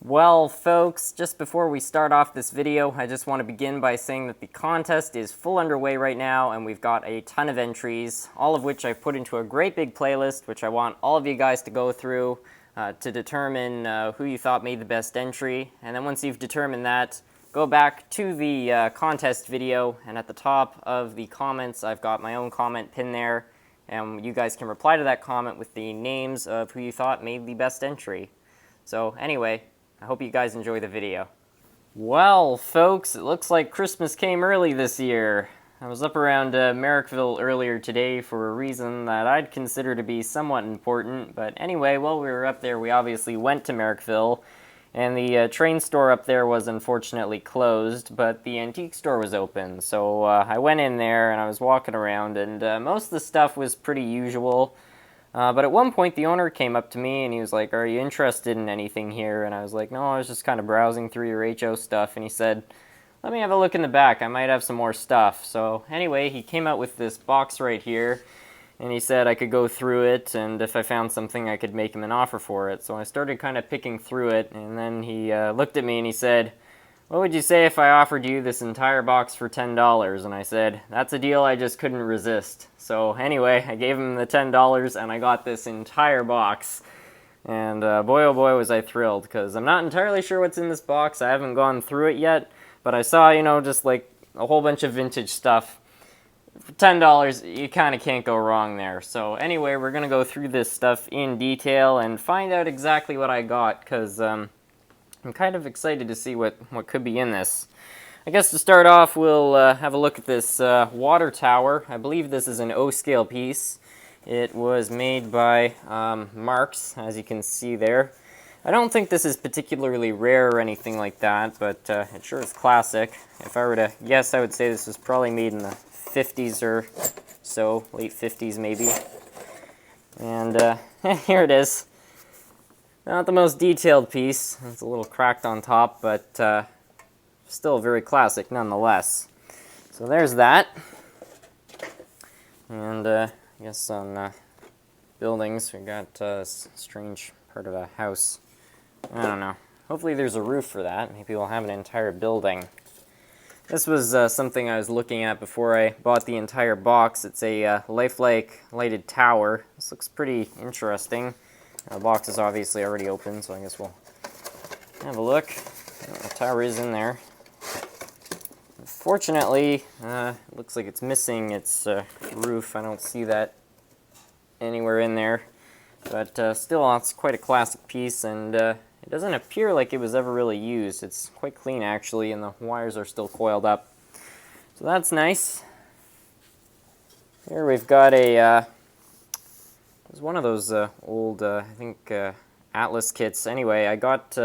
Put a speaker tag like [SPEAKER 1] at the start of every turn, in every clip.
[SPEAKER 1] Well, folks, just before we start off this video, I just want to begin by saying that the contest is full underway right now, and we've got a ton of entries, all of which I've put into a great big playlist, which I want all of you guys to go through to determine who you thought made the best entry. And then once you've determined that, go back to the contest video, and at the top of the comments, I've got my own comment pinned there, and you guys can reply to that comment with the names of who you thought made the best entry. So anyway, I hope you guys enjoy the video. Well, folks, it looks like Christmas came early this year. I was up around Merrickville earlier today for a reason that I'd consider to be somewhat important, but anyway, while we were up there, we obviously went to Merrickville, and the train store up there was unfortunately closed, but the antique store was open, so I went in there and I was walking around, and most of the stuff was pretty usual. But at one point, the owner came up to me and he was like, "Are you interested in anything here?" And I was like, "No, I was just kind of browsing through your HO stuff." And he said, "Let me have a look in the back. I might have some more stuff." So anyway, he came out with this box right here, and he said I could go through it, and if I found something, I could make him an offer for it. So I started kind of picking through it, and then he looked at me and he said, "What would you say if I offered you this entire box for $10? And I said, "That's a deal I just couldn't resist." So anyway, I gave him the $10 and I got this entire box. And boy oh boy was I thrilled, because I'm not entirely sure what's in this box. I haven't gone through it yet, but I saw, just like a whole bunch of vintage stuff. For $10, you kind of can't go wrong there. So anyway, we're going to go through this stuff in detail and find out exactly what I got, because I'm kind of excited to see what could be in this. I guess to start off, we'll have a look at this water tower. I believe this is an O-scale piece. It was made by Marks, as you can see there. I don't think this is particularly rare or anything like that, but it sure is classic. If I were to guess, I would say this was probably made in the 50s or so, late 50s maybe. And here it is. Not the most detailed piece. It's a little cracked on top, but still very classic nonetheless. So there's that. And I guess on buildings, we got a strange part of a house. I don't know. Hopefully there's a roof for that. Maybe we'll have an entire building. This was something I was looking at before I bought the entire box. It's a lifelike lighted tower. This looks pretty interesting. The box is obviously already open, so I guess we'll have a look. The tower is in there. Unfortunately, it looks like it's missing its roof. I don't see that anywhere in there. But still, it's quite a classic piece, and it doesn't appear like it was ever really used. It's quite clean, actually, and the wires are still coiled up. So that's nice. Here we've got a... It's one of those old, I think, Atlas kits. Anyway, I got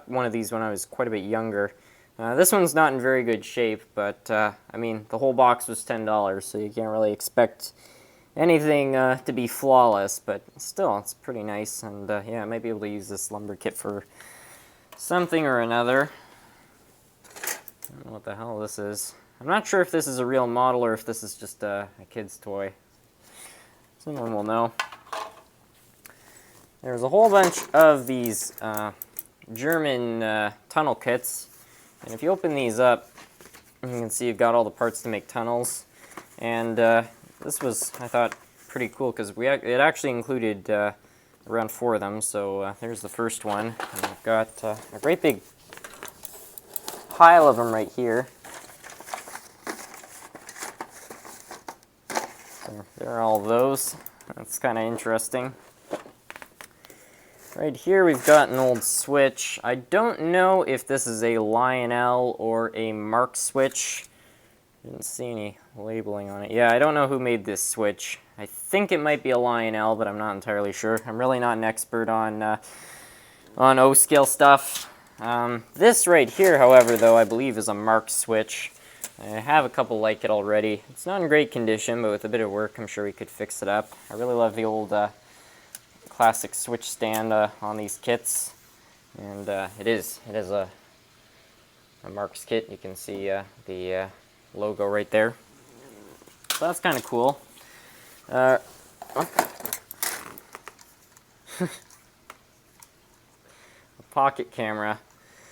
[SPEAKER 1] one of these when I was quite a bit younger. This one's not in very good shape, but I mean, the whole box was $10, so you can't really expect anything to be flawless. But still, it's pretty nice, and yeah, I might be able to use this lumber kit for something or another. I don't know what the hell this is. I'm not sure if this is a real model or if this is just a kid's toy. Someone will know. There's a whole bunch of these German tunnel kits, and if you open these up, you can see you've got all the parts to make tunnels. And this was, I thought, pretty cool, because it actually included around 4 of them. So there's the first one, and I've got a great big pile of them right here. So there are all those. That's kind of interesting. Right here we've got an old switch. I don't know if this is a Lionel or a Mark switch. Didn't see any labeling on it. Yeah, I don't know who made this switch. I think it might be a Lionel, but I'm not entirely sure. I'm really not an expert on O-scale stuff. This right here, however, though, I believe is a Mark switch. I have a couple like it already. It's not in great condition, but with a bit of work, I'm sure we could fix it up. I really love the old classic switch stand on these kits, and it is a Marks kit. You can see the logo right there. So that's kind of cool. pocket camera.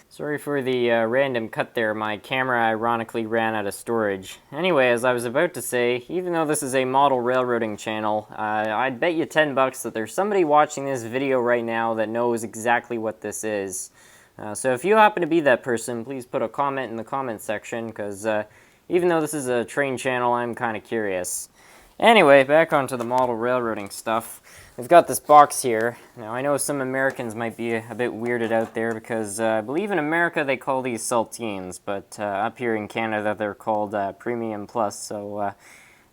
[SPEAKER 1] Sorry for the random cut there. My camera ironically ran out of storage. Anyway, as I was about to say, even though this is a model railroading channel, I'd bet you $10 that there's somebody watching this video right now that knows exactly what this is. So if you happen to be that person, please put a comment in the comment section, because even though this is a train channel, I'm kind of curious. Anyway, back onto the model railroading stuff. We've got this box here. Now, I know some Americans might be a bit weirded out there because I believe in America they call these saltines, but up here in Canada they're called Premium Plus, so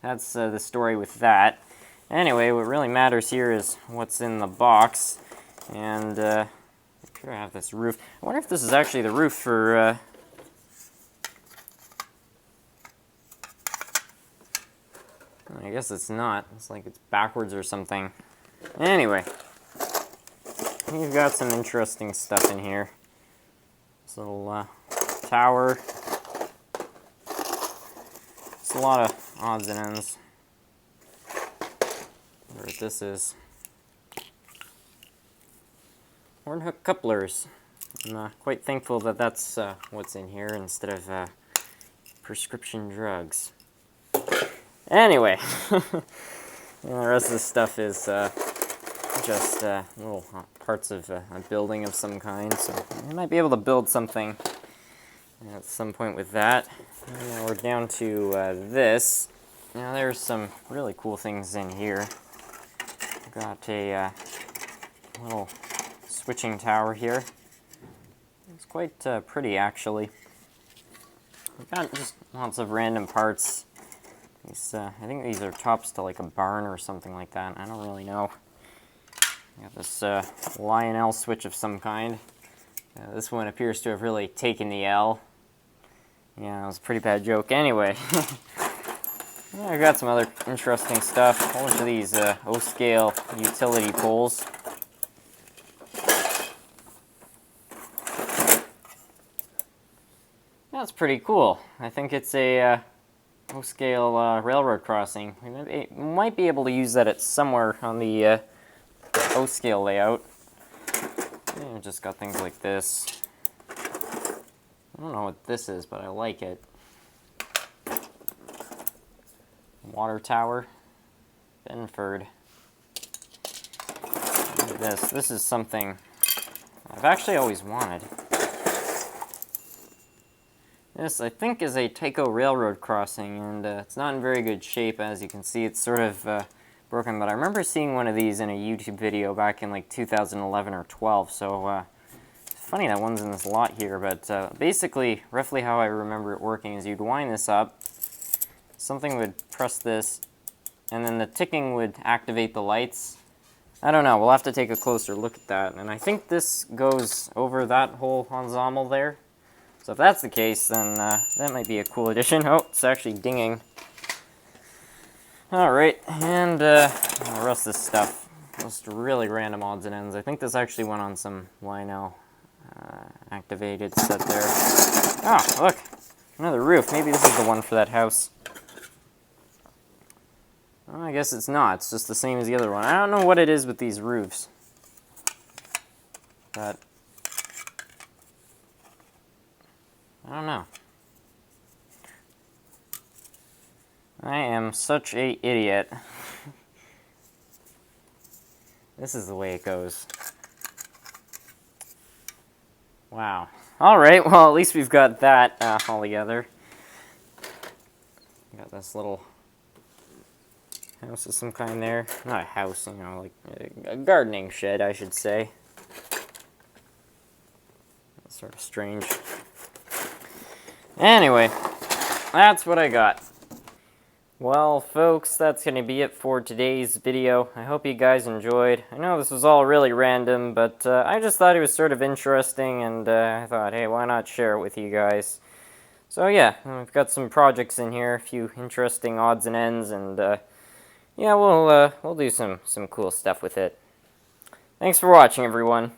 [SPEAKER 1] that's the story with that. Anyway, what really matters here is what's in the box, and here I have this roof. I wonder if this is actually the roof for... I guess it's not. It's like it's backwards or something. Anyway, we've got some interesting stuff in here. This little tower. It's a lot of odds and ends. I wonder what this is. Horn hook couplers. I'm quite thankful that that's what's in here instead of prescription drugs. Anyway, the rest of this stuff is just little parts of a building of some kind, so I might be able to build something at some point with that. And now we're down to this. Now there's some really cool things in here. I've got a little switching tower here. It's quite pretty, actually. We've got just lots of random parts. These, I think these are tops to like a barn or something like that. I don't really know. Got this Lionel switch of some kind. This one appears to have really taken the L. Yeah, it was a pretty bad joke. Anyway, I've got some other interesting stuff. A whole bunch of these O-scale utility poles. That's pretty cool. I think it's a O-scale railroad crossing. We might be able to use that at somewhere on the O-scale layout. Yeah, just got things like this. I don't know what this is, but I like it. Water tower, Benford. Look at this. This is something I've actually always wanted. This, I think, is a Tyco railroad crossing, and it's not in very good shape. As you can see, it's sort of broken, but I remember seeing one of these in a YouTube video back in like 2011 or 12, so it's funny that one's in this lot here, but basically, roughly how I remember it working is you'd wind this up, something would press this, and then the ticking would activate the lights. I don't know, we'll have to take a closer look at that, and I think this goes over that whole ensemble there. So if that's the case, then that might be a cool addition. Oh, it's actually dinging. Alright, and the rest of this stuff. Just really random odds and ends. I think this actually went on some Lionel activated set there. Oh, look! Another roof. Maybe this is the one for that house. Well, I guess it's not. It's just the same as the other one. I don't know what it is with these roofs. But I don't know. I am such a idiot. This is the way it goes. Wow. Alright, well at least we've got that all together. Got this little house of some kind there. Not a house, you know, like a gardening shed, I should say. That's sort of strange. Anyway, that's what I got. Well, folks, that's going to be it for today's video. I hope you guys enjoyed. I know this was all really random, but I just thought it was sort of interesting, and I thought, hey, why not share it with you guys? So yeah, we've got some projects in here, a few interesting odds and ends, and yeah, we'll do some cool stuff with it. Thanks for watching, everyone.